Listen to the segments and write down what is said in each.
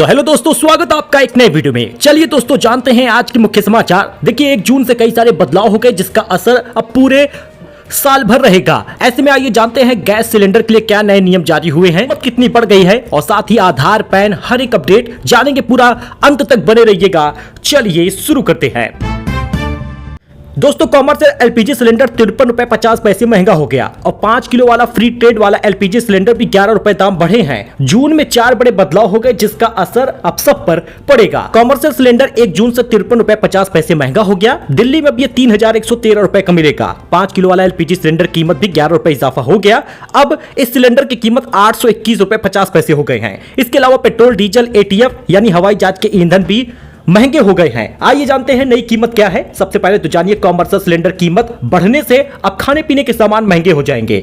So hello दोस्तों, स्वागत है आपका एक नए वीडियो में। चलिए दोस्तों जानते हैं आज के मुख्य समाचार। देखिए 1 जून से कई सारे बदलाव हो गए जिसका असर अब पूरे साल भर रहेगा। ऐसे में आइए जानते हैं गैस सिलेंडर के लिए क्या नए नियम जारी हुए हैं, कितनी बढ़ गई है और साथ ही आधार पैन हर एक अपडेट जानेंगे। पूरा अंत तक बने रहिएगा। चलिए शुरू करते हैं। दोस्तों कॉमर्शियल एलपीजी सिलेंडर 53 रुपए 50 पैसे महंगा हो गया और 5 किलो वाला फ्री ट्रेड वाला एलपीजी सिलेंडर भी 11 रुपए दाम बढ़े हैं। जून में 4 बड़े बदलाव हो गए जिसका असर अब सब पर पड़ेगा। कॉमर्शियल सिलेंडर 1 जून से 53 रुपए 50 पैसे महंगा हो गया। दिल्ली में अब ये 3113 रुपए का मिलेगा। 5 किलो वाला एलपीजी सिलेंडर कीमत भी 11 रुपए इजाफा हो गया। अब इस सिलेंडर की कीमत 821 रुपए 50 पैसे हो गए हैं। इसके अलावा पेट्रोल, डीजल, एटीएफ यानी हवाई जहाज के ईंधन भी महंगे हो गए हैं। आइए जानते हैं नई कीमत क्या है। सबसे पहले तो जानिए कॉमर्शियल सिलेंडर कीमत बढ़ने से अब खाने पीने के सामान महंगे हो जाएंगे।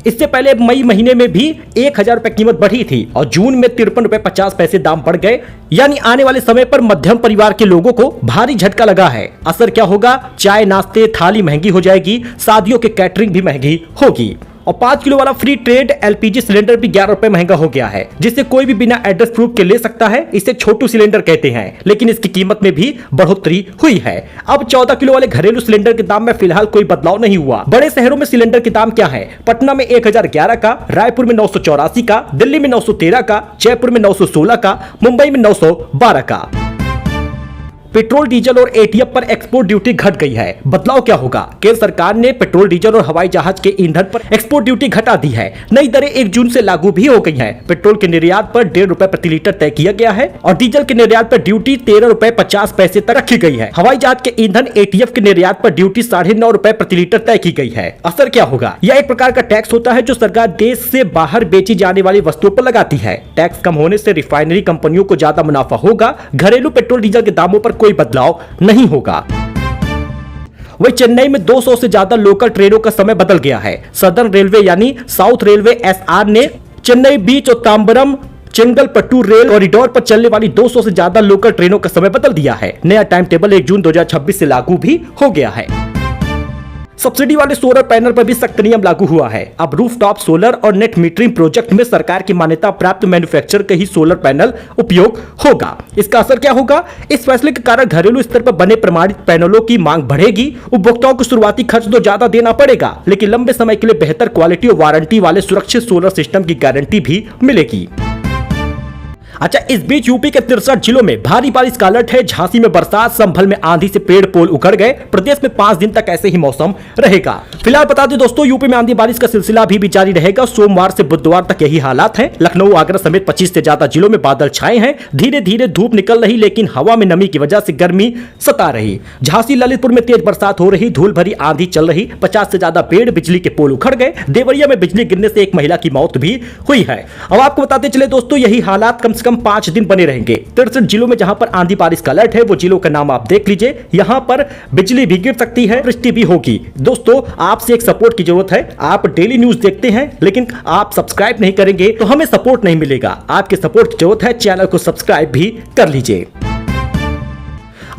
इससे पहले मई महीने में भी 1000 रुपए कीमत बढ़ी थी और जून में 53 रुपए 50 पैसे दाम बढ़ गए। यानी आने वाले समय पर मध्यम परिवार के लोगों को भारी झटका लगा है। असर क्या होगा? चाय, नाश्ते, थाली महंगी हो जाएगी। शादियों के कैटरिंग भी महंगी होगी। और 5 किलो वाला फ्री ट्रेड एलपीजी सिलेंडर भी 11 रुपए महंगा हो गया है, जिससे कोई भी बिना एड्रेस प्रूफ के ले सकता है। इसे छोटू सिलेंडर कहते हैं, लेकिन इसकी कीमत में भी बढ़ोतरी हुई है। अब 14 किलो वाले घरेलू सिलेंडर के दाम में फिलहाल कोई बदलाव नहीं हुआ। बड़े शहरों में सिलेंडर के दाम क्या है? पटना में 1011 का, रायपुर में 984 का, दिल्ली में 913 का, जयपुर में 916 का, मुंबई में 912 का। पेट्रोल, डीजल और एटीएफ पर एक्सपोर्ट ड्यूटी घट गई है। बदलाव क्या होगा? केंद्र सरकार ने पेट्रोल, डीजल और हवाई जहाज के ईंधन पर एक्सपोर्ट ड्यूटी घटा दी है। नई दरें 1 जून से लागू भी हो गई हैं। पेट्रोल के निर्यात पर 1.5 रुपए प्रति लीटर तय किया गया है और डीजल के निर्यात पर ड्यूटी 13 रुपए 50 पैसे तक रखी गई है। हवाई जहाज के ईंधन एटीएफ के निर्यात पर ड्यूटी 9.5 रुपए प्रति लीटर तय की गई है। असर क्या होगा? यह एक प्रकार का टैक्स होता है जो सरकार देश से बाहर बेची जाने वाली वस्तुओं पर लगाती है। टैक्स कम होने से रिफाइनरी कंपनियों को ज्यादा मुनाफा होगा। घरेलू पेट्रोल, डीजल के दामों पर कोई बदलाव नहीं होगा। वही चेन्नई में 200 से ज्यादा लोकल ट्रेनों का समय बदल गया है। सदर्न रेलवे यानी साउथ रेलवे एसआर ने चेन्नई बीच और तांबरम चेंगलपट्टू रेल कॉरिडोर पर चलने वाली 200 से ज्यादा लोकल ट्रेनों का समय बदल दिया है। नया टाइम टेबल 1 जून 2026 से लागू भी हो गया है। सब्सिडी वाले सोलर पैनल पर भी सख्त नियम लागू हुआ है। अब रूफटॉप सोलर और नेट मीटरिंग प्रोजेक्ट में सरकार की मान्यता प्राप्त मैन्युफैक्चरर के ही सोलर पैनल उपयोग होगा। इसका असर क्या होगा? इस फैसले के कारण घरेलू स्तर पर बने प्रमाणित पैनलों की मांग बढ़ेगी। उपभोक्ताओं को शुरुआती खर्च तो ज्यादा देना पड़ेगा, लेकिन लंबे समय के लिए बेहतर क्वालिटी और वारंटी वाले सुरक्षित सोलर सिस्टम की गारंटी भी मिलेगी। अच्छा, इस बीच यूपी के 63 जिलों में भारी बारिश का अलर्ट है। झांसी में बरसात, संभल में आंधी से पेड़ पोल उखड़ गए। प्रदेश में 5 दिन तक ऐसे ही मौसम रहेगा। फिलहाल बता दें दोस्तों, यूपी में आंधी बारिश का सिलसिला अभी भी जारी रहेगा। सोमवार से बुधवार तक यही हालात हैं। लखनऊ, आगरा समेत 25 से ज्यादा जिलों में बादल छाए हैं। धीरे धीरे धूप निकल रही, लेकिन हवा में नमी की वजह से गर्मी सता रही। झांसी, ललितपुर में तेज बरसात हो रही, धूल भरी आंधी चल रही। 50 से ज्यादा पेड़, बिजली के पोल उखड़ गए। देवरिया में बिजली गिरने से एक महिला की मौत भी हुई है। अब आपको बताते चले दोस्तों, यही हालात कम से कम 5 दिन बने रहेंगे। 63 जिलों में जहां पर आंधी बारिश का अलर्ट है, वो जिलों का नाम आप देख लीजिए। यहां पर बिजली भी गिर सकती है, वृष्टि भी होगी। दोस्तों आपसे एक सपोर्ट की जरूरत है। आप डेली न्यूज देखते हैं, लेकिन आप सब्सक्राइब नहीं करेंगे तो हमें सपोर्ट नहीं मिलेगा। आपके सपोर्ट की जरूरत है। चैनल को सब्सक्राइब भी कर लीजिए।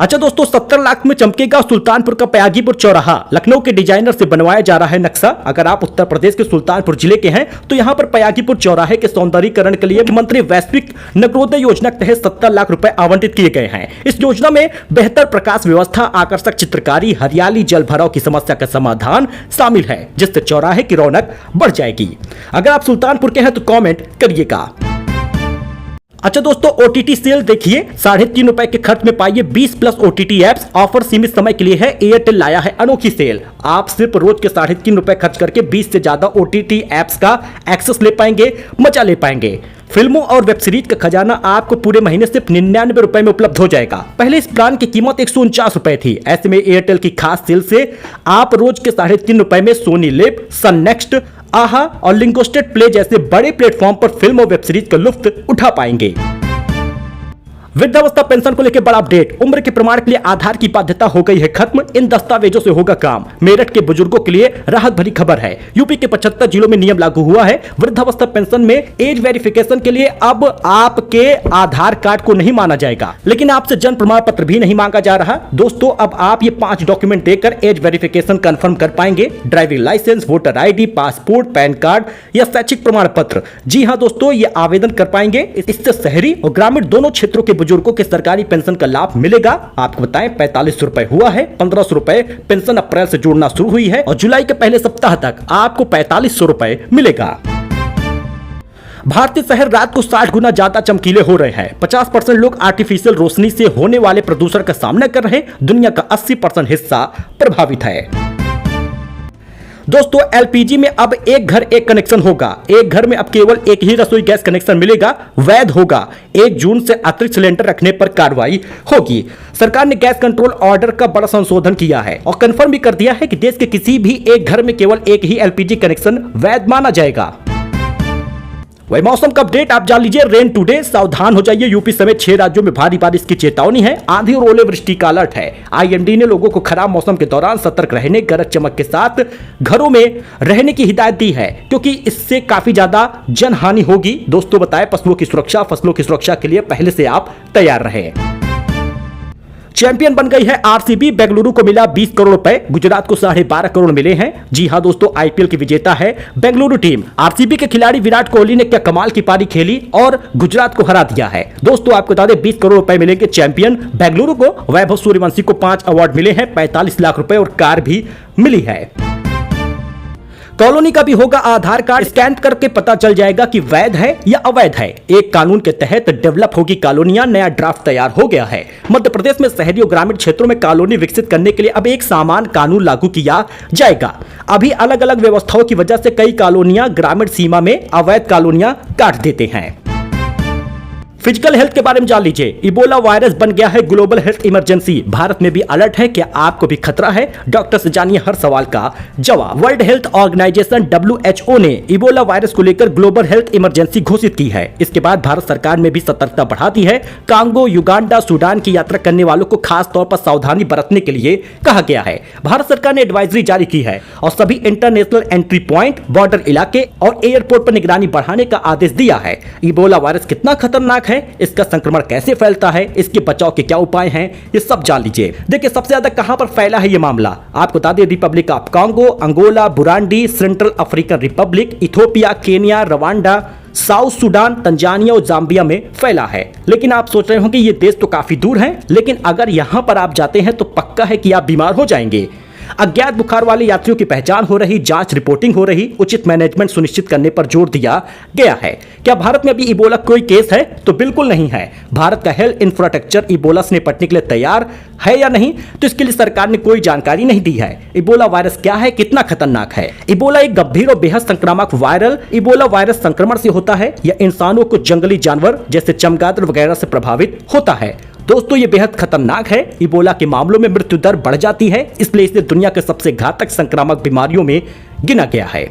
अच्छा दोस्तों, 70 लाख में चमकेगा सुल्तानपुर का पयागीपुर चौराहा। लखनऊ के डिजाइनर से बनवाया जा रहा है नक्शा। अगर आप उत्तर प्रदेश के सुल्तानपुर जिले के हैं तो यहां पर पयागीपुर चौराहे के सौंदर्यीकरण के लिए मुख्यमंत्री वैश्विक नगरोदय योजना के तहत 70 लाख रुपए आवंटित किए गए हैं। इस योजना में बेहतर प्रकाश व्यवस्था, आकर्षक चित्रकारी, हरियाली, जल भराव की समस्या का समाधान शामिल है, जिससे चौराहे की रौनक बढ़ जाएगी। अगर आप सुल्तानपुर के हैं तो कॉमेंट करिएगा। अच्छा दोस्तों, ओटीटी सेल देखिए। 3.5 रुपए के खर्च में पाइए 20+ ओटीटी एप्स। ऑफर सीमित समय के लिए है। एयरटेल लाया है अनोखी सेल। आप सिर्फ रोज के 3.5 रुपए खर्च करके 20 से ज्यादा ओटीटी एप्स का एक्सेस ले पाएंगे, मजा ले पाएंगे। फिल्मों और वेब सीरीज का खजाना आपको पूरे महीने सिर्फ 99 रुपए में उपलब्ध हो जाएगा। पहले इस प्लान की कीमत 149 रुपए थी। ऐसे में एयरटेल की खास सेल से आप रोज के 3.5 रुपए में सोनी लिव, सन नेक्स्ट, आहा और लिंगोस्टेड प्ले जैसे बड़े प्लेटफॉर्म पर फिल्म और वेब सीरीज का लुत्फ उठा पाएंगे। वृद्धावस्था पेंशन को लेकर बड़ा अपडेट। उम्र के प्रमाण के लिए आधार की बाध्यता हो गई है खत्म, इन दस्तावेजों से होगा काम। मेरठ के बुजुर्गों के लिए राहत भरी खबर है। यूपी के 75 जिलों में नियम लागू हुआ है। वृद्धावस्था पेंशन में एज वेरिफिकेशन के लिए अब आपके आधार कार्ड को नहीं माना जाएगा, लेकिन आपसे जन्म प्रमाण पत्र भी नहीं मांगा जा रहा। दोस्तों अब आप ये 5 डॉक्यूमेंट देकर एज वेरिफिकेशन कंफर्म कर पाएंगे। Driving licence, voter ID, passport, PAN card या शैक्षिक प्रमाण पत्र। जी हां दोस्तों, ये आवेदन कर पाएंगे। इससे शहरी और ग्रामीण दोनों क्षेत्रों के बुजुर्गों के सरकारी पेंशन का लाभ मिलेगा। आपको बताएं 4500 रुपए हुआ है, 1500 रुपए पेंशन अप्रैल से जुड़ना शुरू हुई है और जुलाई के पहले सप्ताह तक आपको 4500 रुपए मिलेगा। भारतीय शहर रात को 60 गुना ज्यादा चमकीले हो रहे हैं। 50% लोग आर्टिफिशियल रोशनी से होने वाले प्रदूषण का सामना कर रहे हैं। दुनिया का 80% हिस्सा प्रभावित है। दोस्तों एलपीजी में अब एक घर एक कनेक्शन होगा। एक घर में अब केवल एक ही रसोई गैस कनेक्शन मिलेगा, वैध होगा। 1 जून से अतिरिक्त सिलेंडर रखने पर कार्रवाई होगी। सरकार ने गैस कंट्रोल ऑर्डर का बड़ा संशोधन किया है और कंफर्म भी कर दिया है कि देश के किसी भी एक घर में केवल एक ही एलपीजी कनेक्शन वैध माना जाएगा। वही मौसम का अपडेट आप जान लीजिए। रेन टुडे, सावधान हो जाइए। यूपी समेत 6 राज्यों में भारी बारिश की चेतावनी है। आंधी और ओलावृष्टि का अलर्ट है। आईएमडी ने लोगों को खराब मौसम के दौरान सतर्क रहने, गरज चमक के साथ घरों में रहने की हिदायत दी है, क्योंकि इससे काफी ज्यादा जनहानि होगी। दोस्तों बताएं पशुओं की सुरक्षा, फसलों की सुरक्षा के लिए पहले से आप तैयार रहें। चैंपियन बन गई है आरसीबी। बेंगलुरु को मिला 20 करोड़ रुपए, गुजरात को 12.5 करोड़ मिले हैं। जी हां दोस्तों, आईपीएल की विजेता है बेंगलुरु टीम। आरसीबी के खिलाड़ी विराट कोहली ने क्या कमाल की पारी खेली और गुजरात को हरा दिया है। दोस्तों आपको बता दें 20 करोड़ रुपए मिलेंगे चैंपियन बेंगलुरु को। वैभव सूर्यवंशी को 5 अवार्ड मिले हैं, 45 लाख रुपए और कार भी मिली है। कॉलोनी का भी होगा आधार कार्ड, स्कैन करके पता चल जाएगा कि वैध है या अवैध है। एक कानून के तहत डेवलप होगी कॉलोनियां, नया ड्राफ्ट तैयार हो गया है। मध्य प्रदेश में शहरी और ग्रामीण क्षेत्रों में कॉलोनी विकसित करने के लिए अब एक समान कानून लागू किया जाएगा। अभी अलग अलग व्यवस्थाओं की वजह से कई कॉलोनियां ग्रामीण सीमा में अवैध कॉलोनियां काट देते हैं। फिजिकल हेल्थ के बारे में जान लीजिए। इबोला वायरस बन गया है ग्लोबल हेल्थ इमरजेंसी। भारत में भी अलर्ट है, क्या आपको भी खतरा है? डॉक्टर से जानिए हर सवाल का जवाब। वर्ल्ड हेल्थ ऑर्गेनाइजेशन WHO ने इबोला वायरस को लेकर ग्लोबल हेल्थ इमरजेंसी घोषित की है। इसके बाद भारत सरकार ने भी सतर्कता बढ़ा दी है। कांगो, युगांडा, सूडान की यात्रा करने वालों को खास तौर पर सावधानी बरतने के लिए कहा गया है। भारत सरकार ने एडवाइजरी जारी की है और सभी इंटरनेशनल एंट्री प्वाइंट, बॉर्डर इलाके और एयरपोर्ट पर निगरानी बढ़ाने का आदेश दिया है। इबोला वायरस कितना खतरनाक है, इसका संक्रमण कैसे फैलता है, इसके बचाव के क्या उपाय हैं, ये सब जान लीजिए। देखिए सबसे ज्यादा कहां पर फैला है ये मामला, आपको बता दें Republic of Congo, Angola, Burundi, Central African Republic, Ethiopia, Kenya, Rwanda, South Sudan, Tanzania और जाम्बिया में फैला है। लेकिन आप सोच रहे होंगे ये देश तो काफी दूर हैं, लेकिन अगर यहां पर आप जाते हैं तो पक्का है कि आप बीमार हो जाएंगे। अज्ञात बुखार वाले यात्रियों की पहचान हो रही, जांच रिपोर्टिंग हो रही, उचित मैनेजमेंट सुनिश्चित करने पर जोर दिया गया है। क्या भारत में अभी इबोला कोई केस है? तो बिल्कुल नहीं है। भारत का हेल्थ इंफ्रास्ट्रक्चर इबोला से निपटने के लिए तैयार है या नहीं, तो इसके लिए सरकार ने कोई जानकारी नहीं दी है। इबोला वायरस क्या है, कितना खतरनाक है? इबोला एक गंभीर और बेहद संक्रामक वायरल इबोला वायरस संक्रमण से होता है। यह इंसानों को जंगली जानवर जैसे चमगादड़ वगैरह से प्रभावित होता है। दोस्तों ये बेहद खतरनाक है। इबोला के मामलों में मृत्यु दर बढ़ जाती है, इसलिए इसे दुनिया के सबसे घातक संक्रामक बीमारियों में गिना गया है।